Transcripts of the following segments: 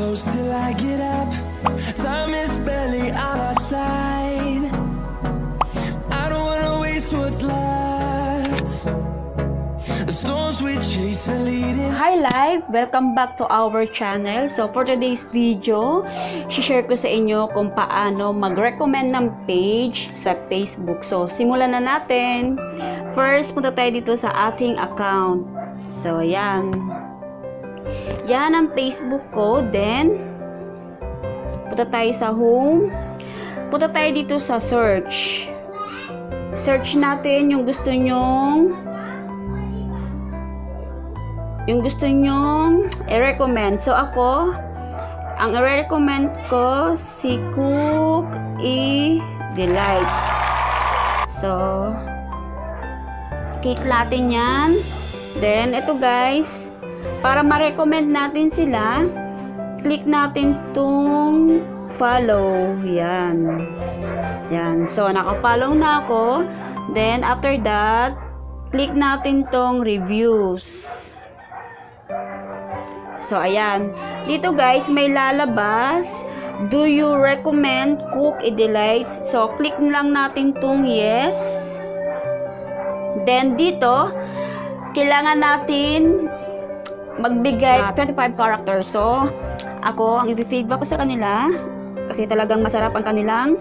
close till I get up. Time is barely on our side. I don't wanna waste what's left. The storms we chase are leading. Hi Live! Welcome back to our channel. So for today's video, share ko sa inyo kung paano mag-recommend ng page sa Facebook. So simulan na natin. First, punta tayo dito sa ating account. So ayan. Yan ang Facebook ko. Then, punta tayo sa home. Punta tayo dito sa search. Search natin yung gusto nyong i-recommend. So, ako, ang i-recommend ko, si Cook Delights. So, click natin yan. Then, ito guys, para ma-recommend natin sila, click natin tong follow. Yan. Yan. So, naka-follow na ako. Then, after that, click natin tong reviews. So, ayan. Dito guys, may lalabas. Do you recommend Cook Delights? So, click lang natin tong yes. Then, dito, kailangan natin magbigay 25 characters. So, ako, ang i-feedback ko sa kanila, kasi talagang masarap ang kanilang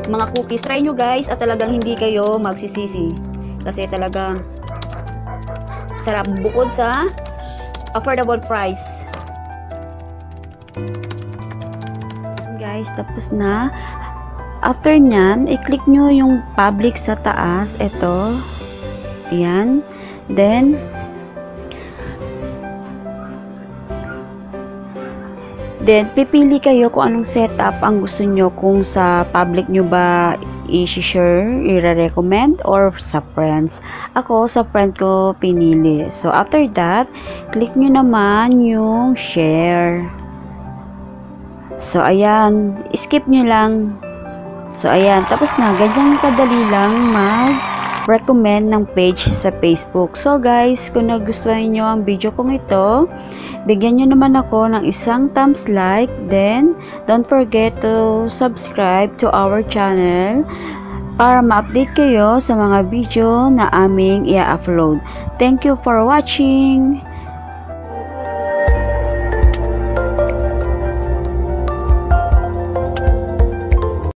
mga cookies. Try nyo guys, at talagang hindi kayo magsisisi. Kasi talagang sarap bukod sa affordable price. Guys, tapos na. After nyan, i-click nyo yung public sa taas. Ito. Ayan. Then, pipili kayo kung anong setup ang gusto nyo. Kung sa public nyo ba i-share, i-recommend, or sa friends. Ako, sa friend ko pinili. So, after that, click nyo naman yung share. So, ayan. Skip nyo lang. So, ayan. Tapos na. Ganyan kadali lang mag-recommend ng page sa Facebook. So, guys, kung nagustuhan nyo ang video kong ito, bigyan nyo naman ako ng isang thumbs like. Then, don't forget to subscribe to our channel para ma-update kayo sa mga video na aming i-upload. Thank you for watching!